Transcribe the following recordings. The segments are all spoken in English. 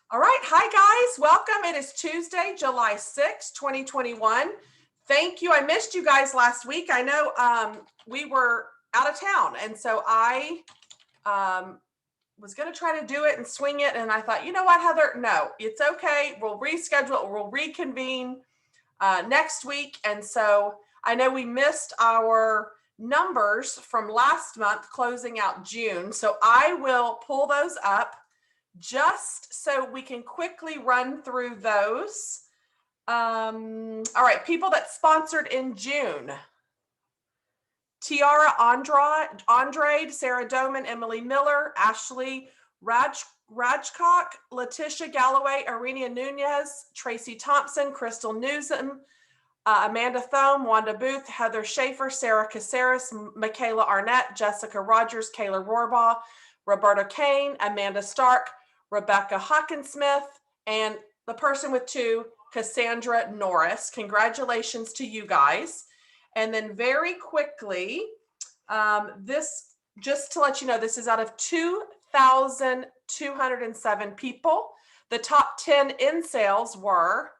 All right. Hi, guys. Welcome. It is Tuesday, July 6th, 2021. Thank you. I missed you guys last week. I know we were out of town. And so I was going to try to do it and swing it. And I thought, you know what, Heather? No, it's okay. We'll reschedule. We'll reconvene next week. And so I know we missed our numbers from last month, closing out June. So I will pull those up just so we can quickly run through those. All right, people that sponsored in June: Tiara Andrade, Sarah Doman, Emily Miller, Ashley Rajcock, Letitia Galloway, Irenia Nunez, Tracy Thompson, Crystal Newsom, Amanda Thome, Wanda Booth, Heather Schaefer, Sarah Caceres, Michaela Arnett, Jessica Rogers, Kayla Rohrbaugh, Roberta Kane, Amanda Stark, Rebecca Hawkinsmith, and the person with two, Cassandra Norris. Congratulations to you guys. And then very quickly, this, just to let you know, this is out of 2,207 people. The top 10 in sales were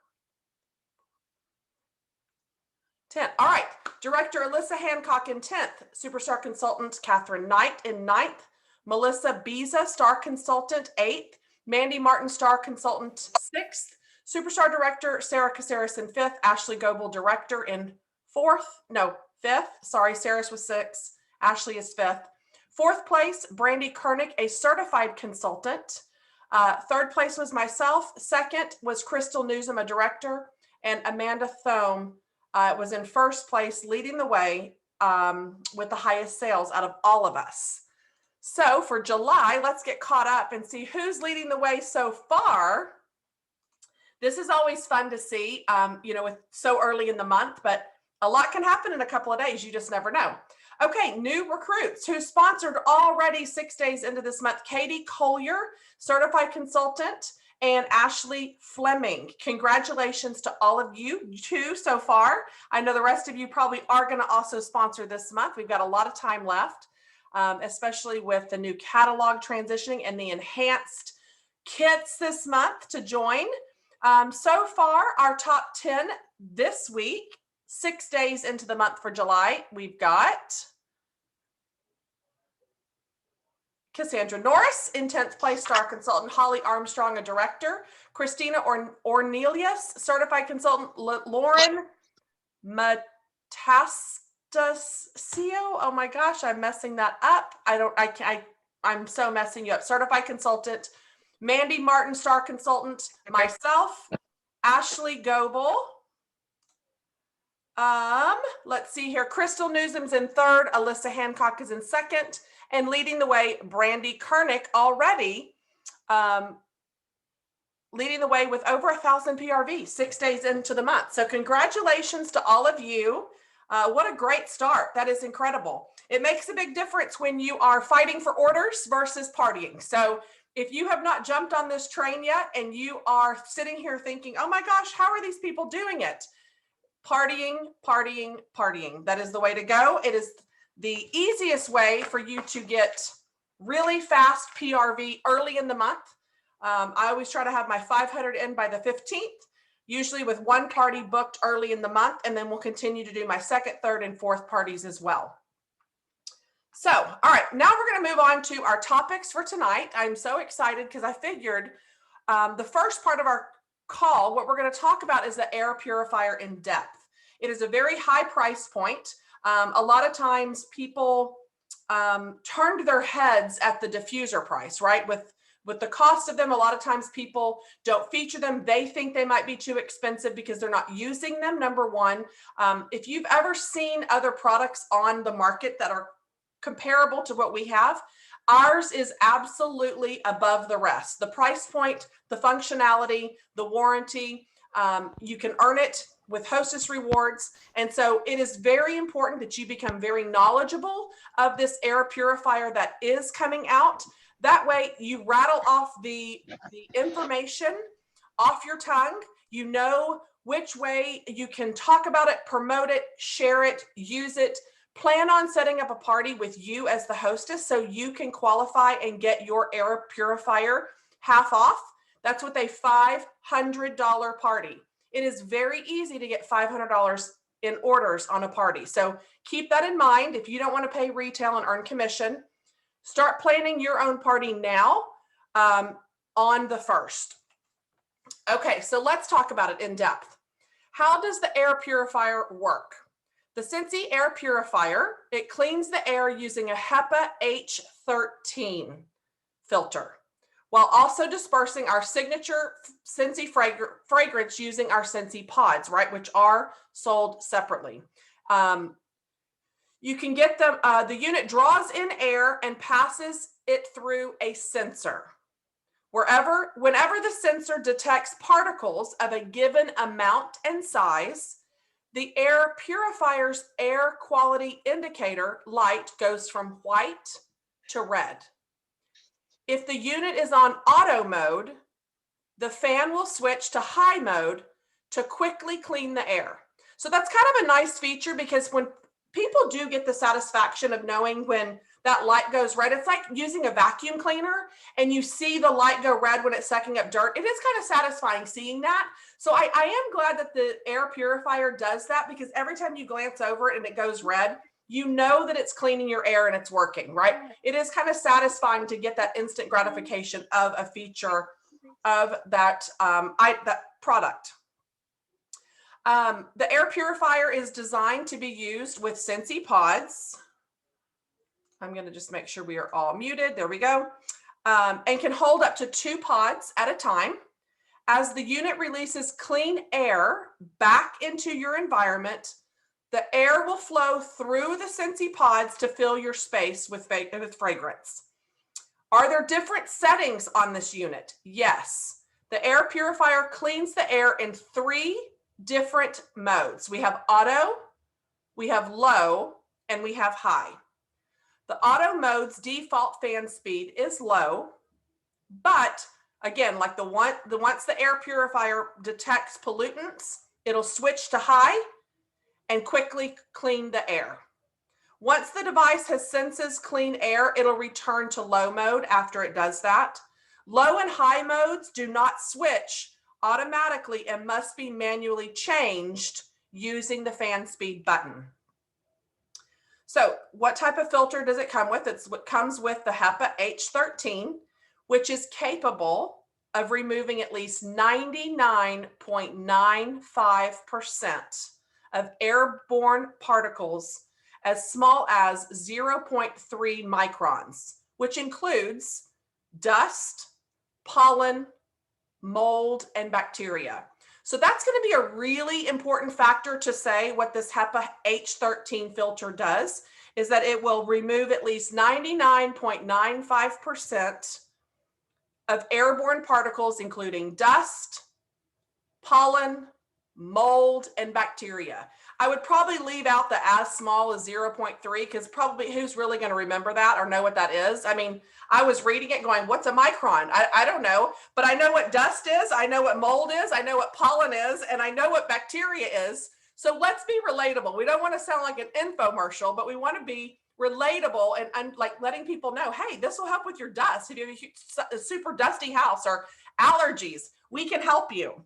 10. All right. Director Alyssa Hancock in 10th. Superstar consultant Catherine Knight in 9th. Melissa Biza, star consultant, 8th. Mandy Martin, star consultant, 6th. Superstar director Sarah Caceres in 5th. Ashley Goebel, director, in 5th. Sorry, Sarah was 6th. Ashley is 5th. 4th place, Brandy Kernick, a certified consultant. 3rd place was myself. 2nd was Crystal Newsom, a director. And Amanda Thome was in 1st place, leading the way with the highest sales out of all of us. So for July, let's get caught up and see who's leading the way so far. This is always fun to see, with so early in the month, but a lot can happen in a couple of days. You just never know. Okay, new recruits who sponsored already 6 days into this month: Katie Collier, certified consultant, and Ashley Fleming. Congratulations to all of you too so far. I know the rest of you probably are going to also sponsor this month. We've got a lot of time left. Especially with the new catalog transitioning and the enhanced kits this month to join. So far, our top 10 this week, 6 days into the month for July, we've got Cassandra Norris in 10th place, star consultant. Holly Armstrong, a director. Christina Ornelius, certified consultant. Lauren Matascio. Oh my gosh, I'm messing that up. I'm so messing you up. Certified consultant. Mandy Martin, star consultant. Myself, Ashley Goebel. Let's see here. Crystal Newsom's in 3rd. Alyssa Hancock is in 2nd. And leading the way, Brandy Kernick, already leading the way with over 1,000 PRV 6 days into the month. So congratulations to all of you. What a great start. That is incredible. It makes a big difference when you are fighting for orders versus partying. So if you have not jumped on this train yet and you are sitting here thinking, oh my gosh, how are these people doing it? Partying, partying, partying. That is the way to go. It is the easiest way for you to get really fast PRV early in the month. I always try to have my 500 in by the 15th. Usually with one party booked early in the month, and then we'll continue to do my 2nd, 3rd, and 4th parties as well. So, all right, now we're going to move on to our topics for tonight. I'm so excited because I figured the first part of our call, what we're going to talk about is the air purifier in depth. It is a very high price point. A lot of times people turned their heads at the diffuser price, right? With the cost of them, a lot of times people don't feature them. They think they might be too expensive because they're not using them, number one. If you've ever seen other products on the market that are comparable to what we have, ours is absolutely above the rest. The price point, the functionality, the warranty, you can earn it with Hostess rewards. And so it is very important that you become very knowledgeable of this air purifier that is coming out. That way you rattle off the information off your tongue. You know which way you can talk about it, promote it, share it, use it. Plan on setting up a party with you as the hostess so you can qualify and get your air purifier half off. That's with a $500 party. It is very easy to get $500 in orders on a party. So keep that in mind. If you don't want to pay retail and earn commission, start planning your own party now on the 1st. Okay, so let's talk about it in depth. How does the air purifier work? The Scentsy air purifier, it cleans the air using a HEPA H13 filter, while also dispersing our signature Scentsy fragrance using our Scentsy pods, right, which are sold separately. You can get them, the unit draws in air and passes it through a sensor. Whenever the sensor detects particles of a given amount and size, the air purifier's air quality indicator light goes from white to red. If the unit is on auto mode, the fan will switch to high mode to quickly clean the air. So that's kind of a nice feature, because when people do get the satisfaction of knowing when that light goes red, it's like using a vacuum cleaner and you see the light go red when it's sucking up dirt. It is kind of satisfying seeing that. So I am glad that the air purifier does that, because every time you glance over it and it goes red, you know that it's cleaning your air and it's working, right? It is kind of satisfying to get that instant gratification of a feature of that, that product. The air purifier is designed to be used with Scentsy pods. I'm going to just make sure we are all muted. There we go. And can hold up to 2 pods at a time. As the unit releases clean air back into your environment, the air will flow through the Scentsy pods to fill your space with fragrance. Are there different settings on this unit? Yes. The air purifier cleans the air in 3 different modes. We have auto, we have low, and we have high. The auto mode's default fan speed is low, but again, like once the air purifier detects pollutants, it'll switch to high and quickly clean the air. Once the device senses clean air, it'll return to low mode after it does that. Low and high modes do not switch automatically and must be manually changed using the fan speed button. So what type of filter does it come with? It comes with the HEPA H13, which is capable of removing at least 99.95% of airborne particles as small as 0.3 microns, which includes dust, pollen, mold, and bacteria. So that's going to be a really important factor to say what this HEPA H13 filter does, is that it will remove at least 99.95% of airborne particles, including dust, pollen, mold, and bacteria. I would probably leave out the as small as 0.3, because probably who's really going to remember that or know what that is? I mean, I was reading it going, what's a micron? I don't know, but I know what dust is. I know what mold is. I know what pollen is, and I know what bacteria is. So let's be relatable. We don't want to sound like an infomercial, but we want to be relatable and like letting people know, hey, this will help with your dust. If you have a super dusty house or allergies, we can help you.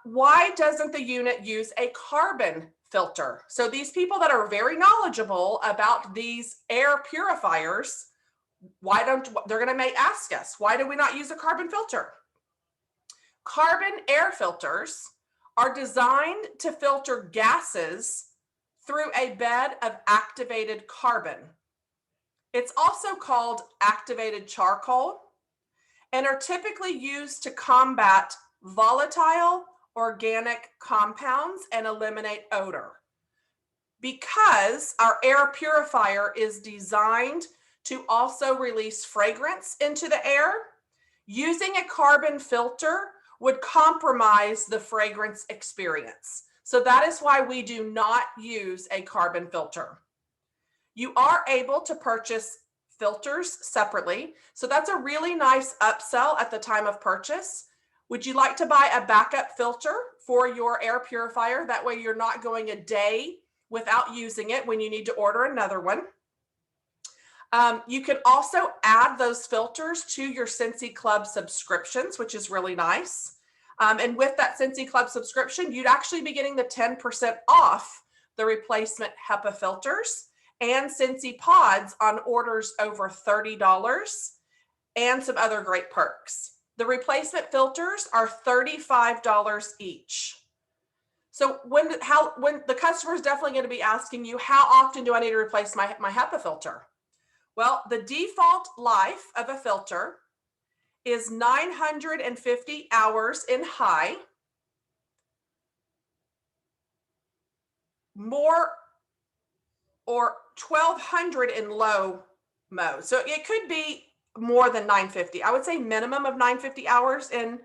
Why doesn't the unit use a carbon filter? So these people that are very knowledgeable about these air purifiers, they're going to ask us, why do we not use a carbon filter? Carbon air filters are designed to filter gases through a bed of activated carbon. It's also called activated charcoal, and are typically used to combat volatile organic compounds and eliminate odor. Because our air purifier is designed to also release fragrance into the air, using a carbon filter would compromise the fragrance experience. So that is why we do not use a carbon filter. You are able to purchase filters separately. So that's a really nice upsell at the time of purchase. Would you like to buy a backup filter for your air purifier? That way you're not going a day without using it when you need to order another one. You can also add those filters to your Scentsy Club subscriptions, which is really nice. And with that Scentsy Club subscription, you'd actually be getting the 10% off the replacement HEPA filters and Scentsy pods on orders over $30 and some other great perks. The replacement filters are $35 each. So when the customer is definitely going to be asking you, how often do I need to replace my HEPA filter? Well, the default life of a filter is 950 hours in high, more or 1200 in low mode. So it could be more than 950. I would say minimum of 950 hours in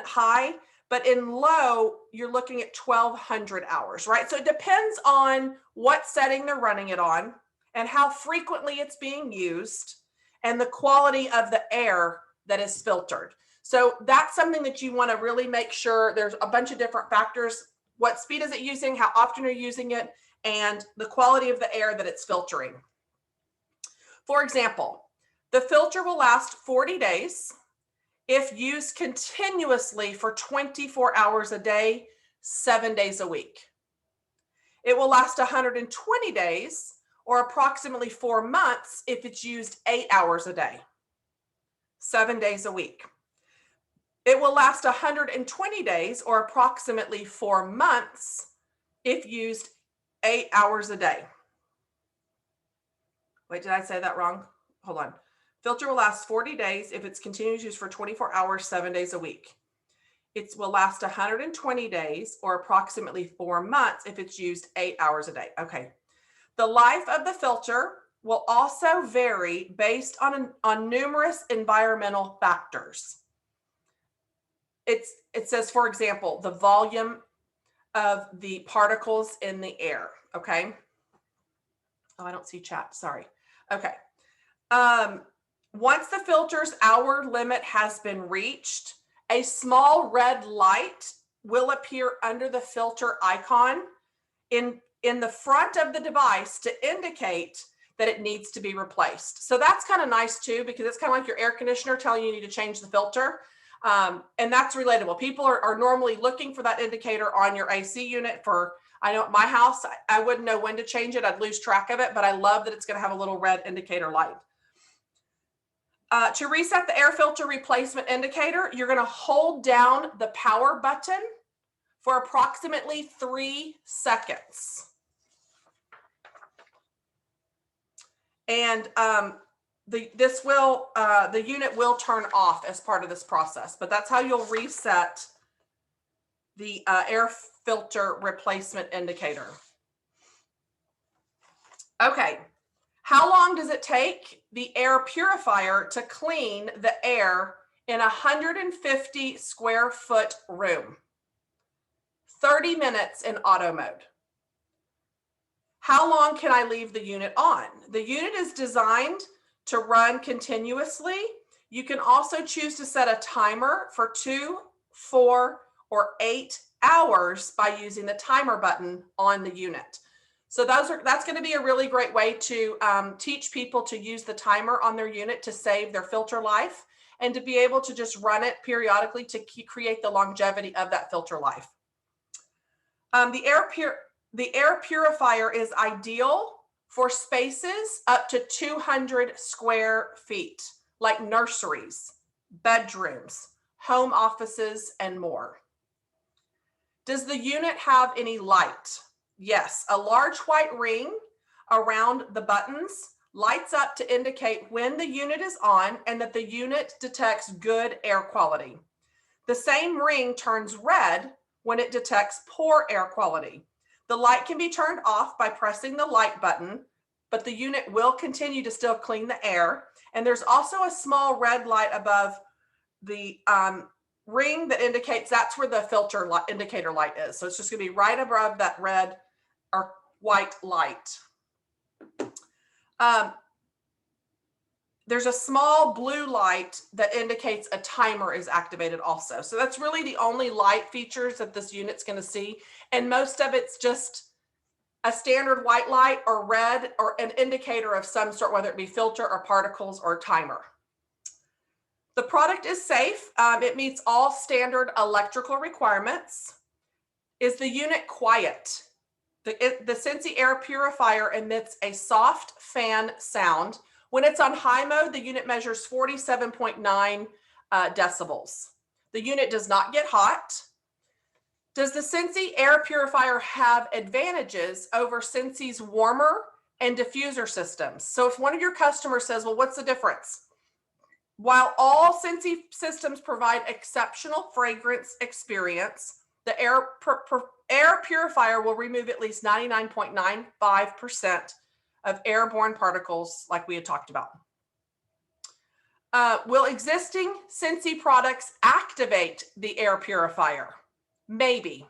high, but in low, you're looking at 1200 hours, right? So it depends on what setting they're running it on and how frequently it's being used and the quality of the air that is filtered. So that's something that you want to really make sure. There's a bunch of different factors. What speed is it using? How often are you using it? And the quality of the air that it's filtering. For example, the filter will last 40 days if used continuously for 24 hours a day, 7 days a week. It will last 120 days or approximately 4 months if it's used 8 hours a day, 7 days a week. It will last 120 days or approximately 4 months if used 8 hours a day. Wait, did I say that wrong? Hold on. Filter will last 40 days if it's continuous use for 24 hours, 7 days a week. It will last 120 days or approximately 4 months if it's used 8 hours a day. Okay. The life of the filter will also vary based on numerous environmental factors. It says, for example, the volume of the particles in the air. Okay. Oh, I don't see chat. Sorry. Okay. Once the filter's hour limit has been reached, a small red light will appear under the filter icon in the front of the device to indicate that it needs to be replaced. So that's kind of nice too, because it's kind of like your air conditioner telling you need to change the filter. And that's relatable. People are normally looking for that indicator on your AC unit for, I know at my house, I wouldn't know when to change it. I'd lose track of it, but I love that it's going to have a little red indicator light. To reset the air filter replacement indicator, you're going to hold down the power button for approximately 3 seconds. And the unit will turn off as part of this process, but that's how you'll reset the air filter replacement indicator. Okay. How long does it take the air purifier to clean the air in a 150 square foot room? 30 minutes in auto mode. How long can I leave the unit on? The unit is designed to run continuously. You can also choose to set a timer for 2, 4, or 8 hours by using the timer button on the unit. So that's going to be a really great way to teach people to use the timer on their unit to save their filter life and to be able to just run it periodically to create the longevity of that filter life. The air purifier is ideal for spaces up to 200 square feet, like nurseries, bedrooms, home offices, and more. Does the unit have any light? Yes, a large white ring around the buttons lights up to indicate when the unit is on and that the unit detects good air quality. The same ring turns red when it detects poor air quality. The light can be turned off by pressing the light button, but the unit will continue to still clean the air. And there's also a small red light above the ring that indicates that's where the filter indicator light is. So it's just going to be right above that red or white light. There's a small blue light that indicates a timer is activated also. So that's really the only light features that this unit's going to see. And most of it's just a standard white light or red or an indicator of some sort, whether it be filter or particles or timer. The product is safe. It meets all standard electrical requirements. Is the unit quiet? The Scentsy air purifier emits a soft fan sound. When it's on high mode, the unit measures 47.9 decibels. The unit does not get hot. Does the Scentsy air purifier have advantages over Scentsy's warmer and diffuser systems? So if one of your customers says, well, what's the difference? While all Scentsy systems provide exceptional fragrance experience, the air purifier will remove at least 99.95% of airborne particles like we had talked about. Will existing Scentsy products activate the air purifier? Maybe.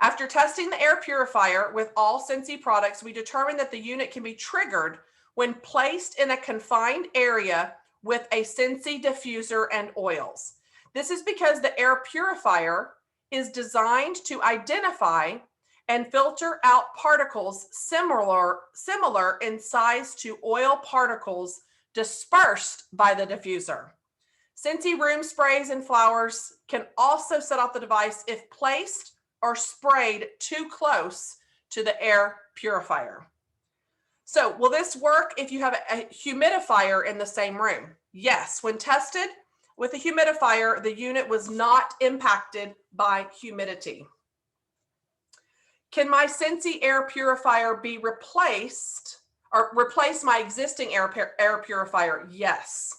After testing the air purifier with all Scentsy products, we determined that the unit can be triggered when placed in a confined area with a Scentsy diffuser and oils. This is because the air purifier is designed to identify and filter out particles similar in size to oil particles dispersed by the diffuser. Scentsy room sprays and flowers can also set off the device if placed or sprayed too close to the air purifier. So will this work if you have a humidifier in the same room? Yes, when tested with a humidifier, the unit was not impacted by humidity. Can my Scentsy air purifier be replaced or replace my existing air purifier? Yes.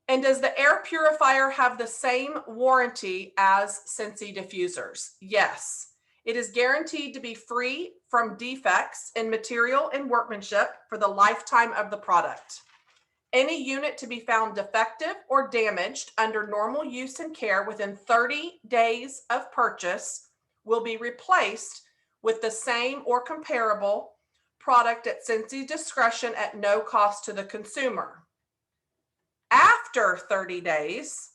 And does the air purifier have the same warranty as Scentsy diffusers? Yes. It is guaranteed to be free from defects in material and workmanship for the lifetime of the product. Any unit to be found defective or damaged under normal use and care within 30 days of purchase will be replaced with the same or comparable product at Scentsy's discretion at no cost to the consumer. After 30 days,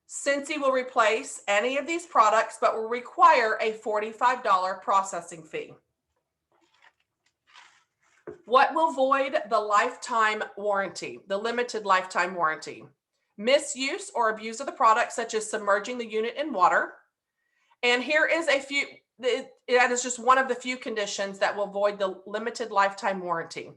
Scentsy will replace any of these products, but will require a $45 processing fee. What will void the lifetime warranty, the limited lifetime warranty? Misuse or abuse of the product, such as submerging the unit in water. And here is a few, that is just one of the few conditions that will void the limited lifetime warranty.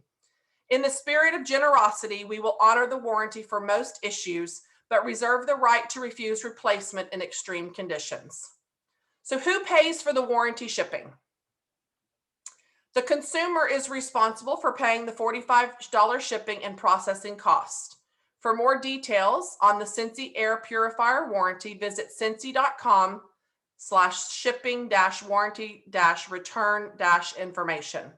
In the spirit of generosity, we will honor the warranty for most issues, but reserve the right to refuse replacement in extreme conditions. So who pays for the warranty shipping? The consumer is responsible for paying the $45 shipping and processing cost. For more details on the Scentsy air purifier warranty, visit Scentsy.com/shipping-warranty-return-information.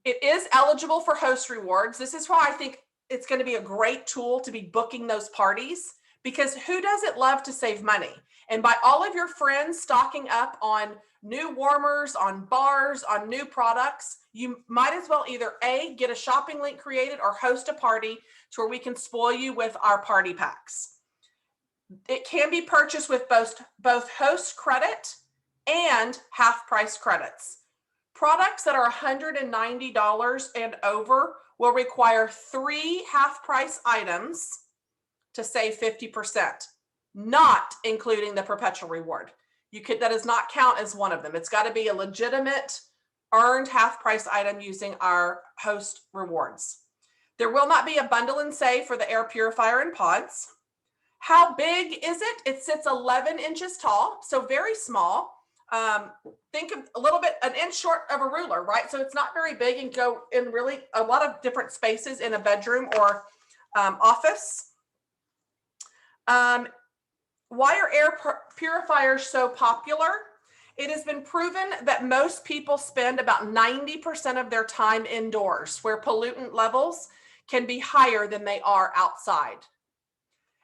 It is eligible for host rewards. This is why I think it's going to be a great tool to be booking those parties, because who doesn't love to save money? And by all of your friends stocking up on new warmers, on bars, on new products, you might as well either A, get a shopping link created or host a party to where we can spoil you with our party packs. It can be purchased with both host credit and half price credits. Products that are $190 and over will require 3 half price items to save 50%, not including the perpetual reward. That does not count as one of them. It's got to be a legitimate earned half price item using our host rewards. There will not be a bundle and save for the air purifier and pods. How big is it? It sits 11 inches tall, so very small. Think of a little bit, an inch short of a ruler, right? So it's not very big and go in really a lot of different spaces in a bedroom or office. Why are air purifiers so popular? It has been proven that most people spend about 90% of their time indoors, where pollutant levels can be higher than they are outside.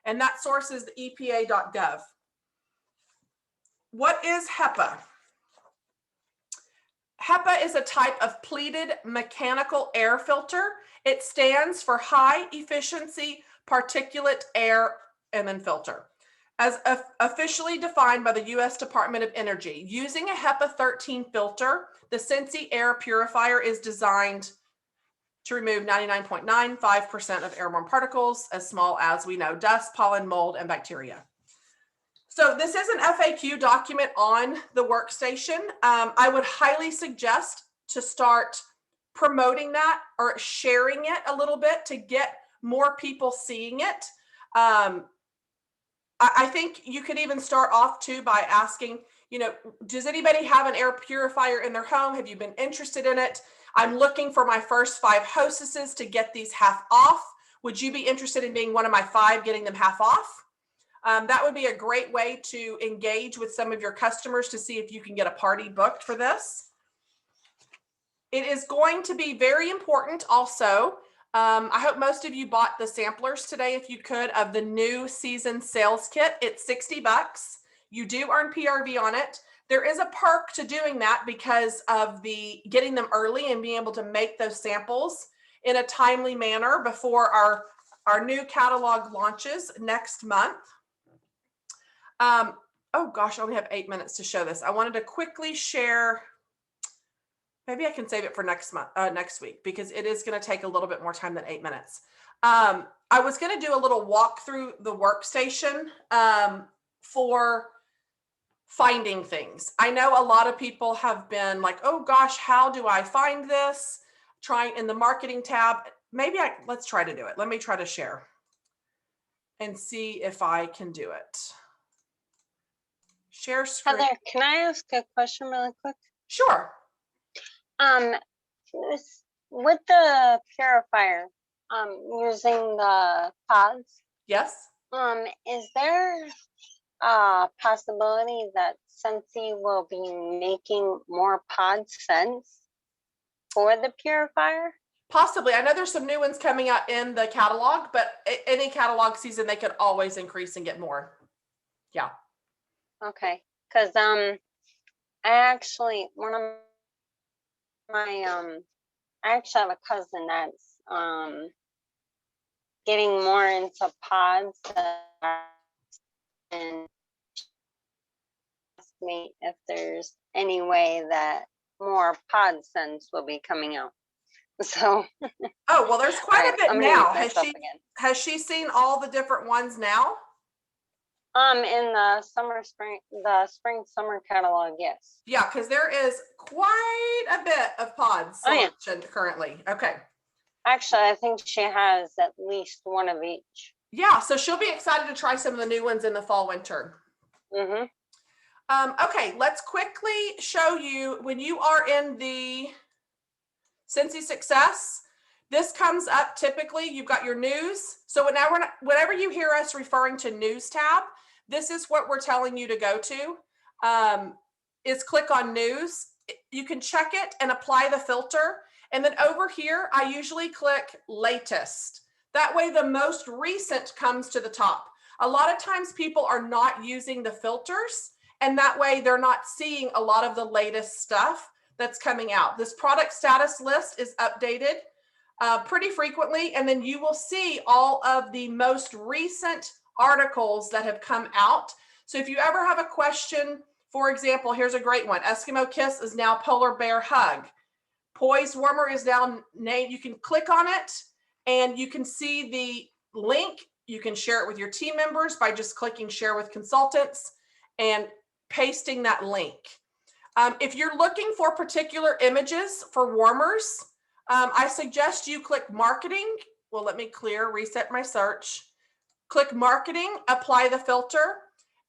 And that source is the EPA.gov. What is HEPA? HEPA is a type of pleated mechanical air filter. It stands for high efficiency particulate air and then filter. as officially defined by the U.S. Department of Energy. Using a HEPA 13 filter, the Scentsy air purifier is designed to remove 99.95% of airborne particles, as small as we know, dust, pollen, mold, and bacteria. So this is an FAQ document on the workstation. I would highly suggest to start promoting that or sharing it a little bit to get more people seeing it. I think you could even start off too by asking, does anybody have an air purifier in their home? Have you been interested in it? I'm looking for my first 5 hostesses to get these half off. Would you be interested in being one of my 5, getting them half off? That would be a great way to engage with some of your customers to see if you can get a party booked for this. It is going to be very important also. I hope most of you bought the samplers today, if you could, of the new season sales kit. It's $60. You do earn PRV on it. There is a perk to doing that because of the getting them early and being able to make those samples in a timely manner before our new catalog launches next month. Oh gosh, I only have 8 minutes to show this. I wanted to quickly share. Maybe I can save it for next week, because it is going to take a little bit more time than 8 minutes. I was going to do a little walk through the workstation for finding things. I know a lot of people have been like, oh gosh, how do I find this? Trying in the marketing tab. Let's try to do it. Let me try to share and see if I can do it. Share screen. Heather, can I ask a question really quick? Sure. With the purifier, using the pods. Yes. Is there a possibility that Scentsy will be making more pod scents for the purifier? Possibly. I know there's some new ones coming out in the catalog, but any catalog season, they could always increase and get more. Yeah. Okay. Because I actually have a cousin that's getting more into pods, and asked me if there's any way that more pod scents will be coming out. So oh well, there's quite a bit now. Has she seen all the different ones now? In the spring summer catalog, yes. Yeah, because there is quite a bit of pods selection currently. Okay. Actually, I think she has at least one of each. Yeah, so she'll be excited to try some of the new ones in the fall winter. Okay, let's quickly show you when you are in the Scentsy Success. This comes up typically. You've got your news. So whenever you hear us referring to news tab, this is what we're telling you to go to. Is click on news. You can check it and apply the filter. And then over here, I usually click latest. That way the most recent comes to the top. A lot of times people are not using the filters, and that way they're not seeing a lot of the latest stuff that's coming out. This product status list is updated pretty frequently, and then you will see all of the most recent articles that have come out. So if you ever have a question, for example, here's a great one. Eskimo Kiss is now Polar Bear Hug. Poise Warmer is now named. You can click on it and you can see the link. You can share it with your team members by just clicking share with consultants and pasting that link. If you're looking for particular images for warmers, I suggest you click marketing. Well, let me reset my search. Click marketing, apply the filter,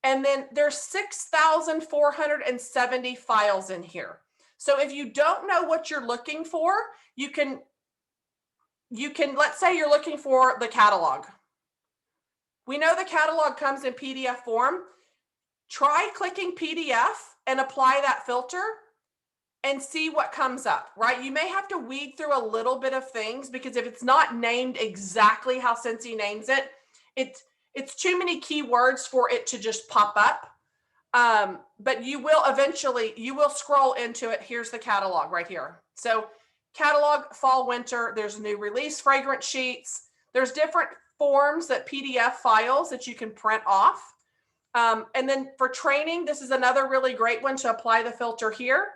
and then there's 6,470 files in here. So if you don't know what you're looking for, you can, let's say you're looking for the catalog. We know the catalog comes in PDF form. Try clicking PDF and apply that filter and see what comes up, right? You may have to weed through a little bit of things, because if it's not named exactly how Scentsy names it, it's too many keywords for it to just pop up. But you will eventually, scroll into it. Here's the catalog right here. So catalog, fall, winter, there's new release fragrance sheets. There's different forms, that PDF files that you can print off. And then for training, this is another really great one to apply the filter here.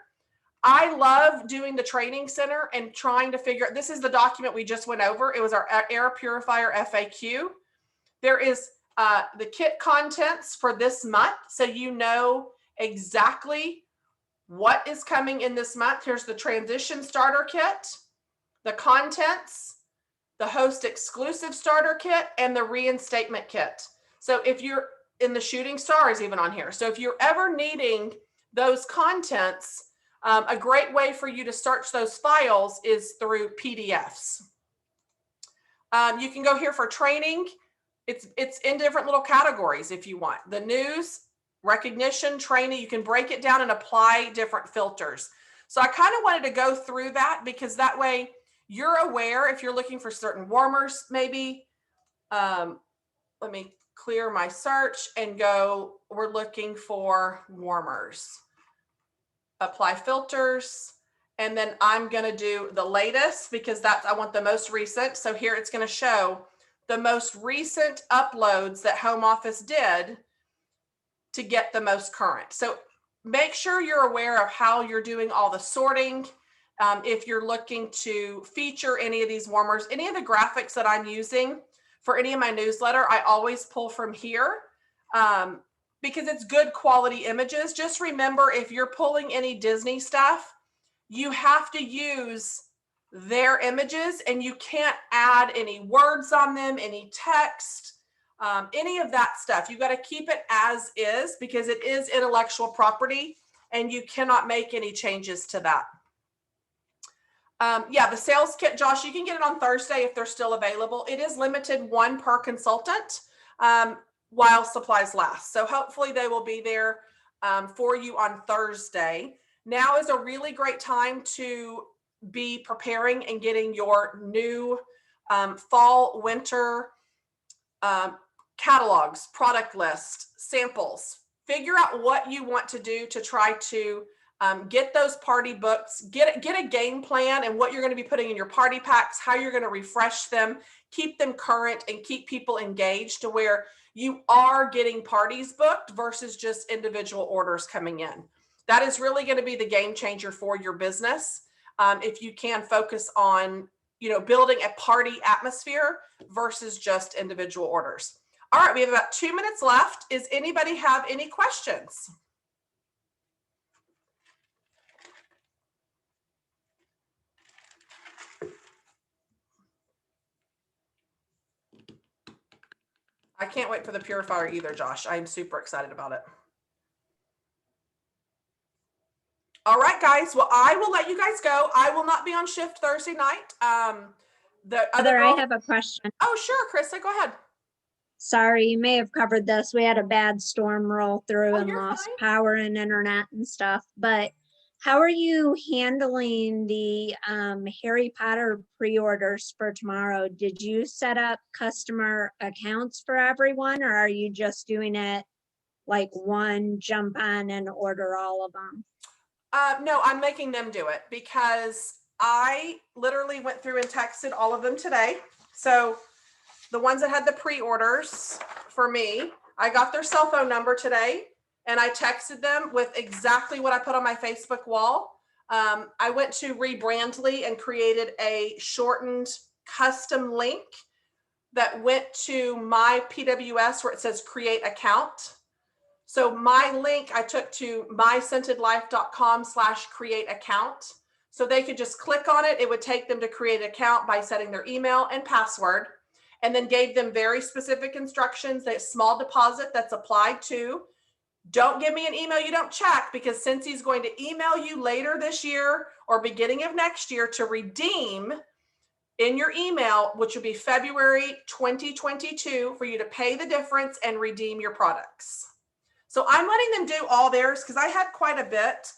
I love doing the training center and trying to figure, this is the document we just went over. It was our air purifier FAQ. There is the kit contents for this month. So you know exactly what is coming in this month. Here's the transition starter kit, the contents, the host exclusive starter kit, and the reinstatement kit. So if you're in the shooting star is even on here. So if you're ever needing those contents, a great way for you to search those files is through PDFs. You can go here for training. It's in different little categories if you want. The news, recognition, training, you can break it down and apply different filters. So I kind of wanted to go through that because that way you're aware if you're looking for certain warmers, maybe. Let me clear my search and go, we're looking for warmers. Apply filters. And then I'm going to do the latest because I want the most recent. So here it's going to show the most recent uploads that Home Office did to get the most current. So make sure you're aware of how you're doing all the sorting. If you're looking to feature any of these warmers, any of the graphics that I'm using for any of my newsletter, I always pull from here because it's good quality images. Just remember, if you're pulling any Disney stuff, you have to use their images and you can't add any words on them, any text, any of that stuff. You got to keep it as is because it is intellectual property and you cannot make any changes to that. Yeah, the sales kit, Josh, you can get it on Thursday if they're still available. It is limited 1 per consultant while supplies last. So hopefully they will be there for you on Thursday. Now is a really great time to be preparing and getting your new fall, winter catalogs, product list, samples. Figure out what you want to do to try to get those party books, get a game plan and what you're going to be putting in your party packs, how you're going to refresh them, keep them current and keep people engaged to where you are getting parties booked versus just individual orders coming in. That is really going to be the game changer for your business. If you can focus on, building a party atmosphere versus just individual orders. All right, we have about 2 minutes left. Does anybody have any questions? I can't wait for the purifier either, Josh. I'm super excited about it. All right, guys. Well, I will let you guys go. I will not be on shift Thursday night. Heather, I have a question. Oh, sure, Krista, go ahead. Sorry, you may have covered this. We had a bad storm roll through and you're lost fine. power and internet and stuff. But how are you handling the Harry Potter pre-orders for tomorrow? Did you set up customer accounts for everyone, or are you just doing it like one jump on and order all of them? No, I'm making them do it because I literally went through and texted all of them today. So the ones that had the pre-orders for me, I got their cell phone number today and I texted them with exactly what I put on my Facebook wall. I went to Rebrandly and created a shortened custom link that went to my PWS where it says create account. So my link I took to myscentedlife.com/create account. So they could just click on it. It would take them to create an account by setting their email and password, and then gave them very specific instructions. That small deposit that's applied to. Don't give me an email you don't check, because since he's going to email you later this year or beginning of next year to redeem in your email, which will be February 2022, for you to pay the difference and redeem your products. So I'm letting them do all theirs because I had quite a bit,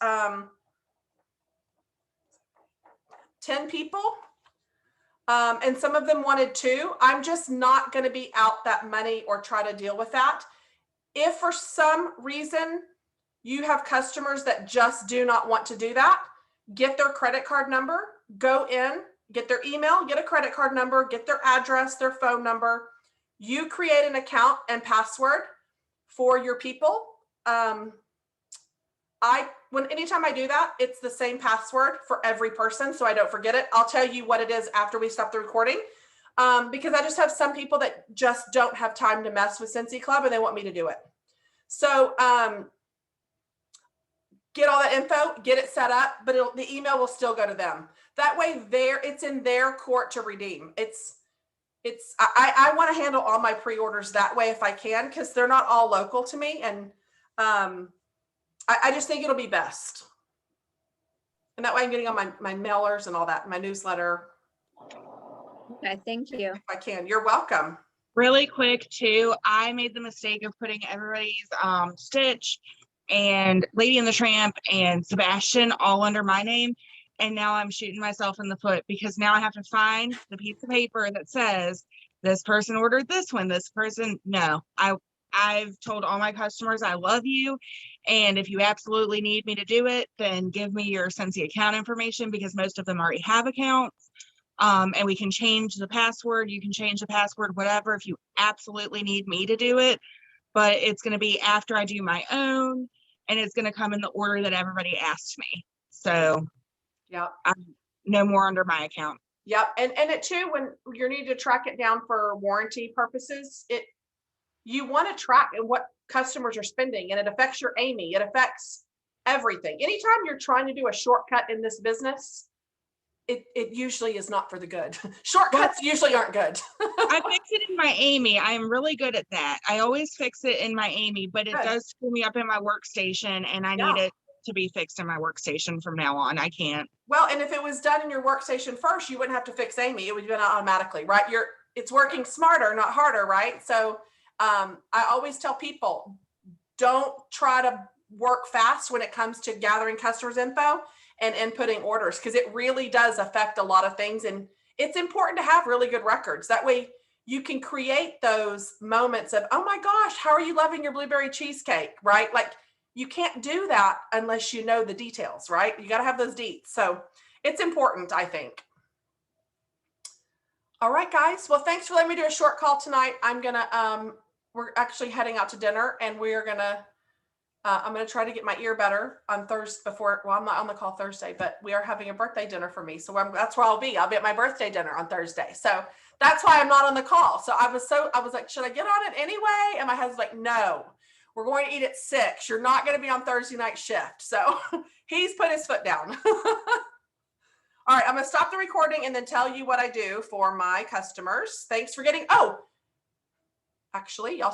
10 people, and some of them wanted 2. I'm just not going to be out that money or try to deal with that. If for some reason you have customers that just do not want to do that, get their credit card number, go in, get their email, get a credit card number, get their address, their phone number. You create an account and password. for your people. Anytime I do that, it's the same password for every person, so I don't forget it. I'll tell you what it is after we stop the recording, because I just have some people that just don't have time to mess with Scentsy Club and they want me to do it. So get all that info, get it set up, but the email will still go to them. That way it's in their court to redeem. I want to handle all my pre-orders that way if I can, because they're not all local to me. And I just think it'll be best. And that way I'm getting on my mailers and all that, my newsletter. Okay, thank you. If I can. You're welcome. Really quick too, I made the mistake of putting everybody's Stitch and Lady and the Tramp and Sebastian all under my name. And now I'm shooting myself in the foot because now I have to find the piece of paper that says this person ordered this one, this person. No, I've told all my customers I love you. And if you absolutely need me to do it, then give me your Scentsy account information, because most of them already have accounts. And we can change the password. You can change the password, whatever, if you absolutely need me to do it. But it's going to be after I do my own, and it's going to come in the order that everybody asked me. So Yeah. no more under my account. Yep. And it too, when you need to track it down for warranty purposes, you want to track what customers are spending, and it affects your Amy. It affects everything. Anytime you're trying to do a shortcut in this business, it usually is not for the good. Shortcuts usually aren't good. I fix it in my Amy. I'm really good at that. I always fix it in my Amy, but it Good. does screw me up in my workstation, and I Yeah. need it to be fixed in my workstation from now on. I can't. Well, and if it was done in your workstation first, you wouldn't have to fix Amy. It would be done automatically, right? It's working smarter, not harder, right? So I always tell people, don't try to work fast when it comes to gathering customers' info and inputting orders, because it really does affect a lot of things. And it's important to have really good records. That way you can create those moments of, oh my gosh, how are you loving your blueberry cheesecake, right? Like, you can't do that unless you know the details, right? You got to have those deets. So it's important, I think. All right, guys. Well, thanks for letting me do a short call tonight. We're actually heading out to dinner, and I'm going to try to get my ear better on Thursday I'm not on the call Thursday, but we are having a birthday dinner for me. So that's where I'll be. I'll be at my birthday dinner on Thursday. So that's why I'm not on the call. So I was like, should I get on it anyway? And my husband's like, no, we're going to eat at 6. You're not going to be on Thursday night shift. So he's put his foot down. All right, I'm going to stop the recording and then tell you what I do for my customers. Thanks for actually, y'all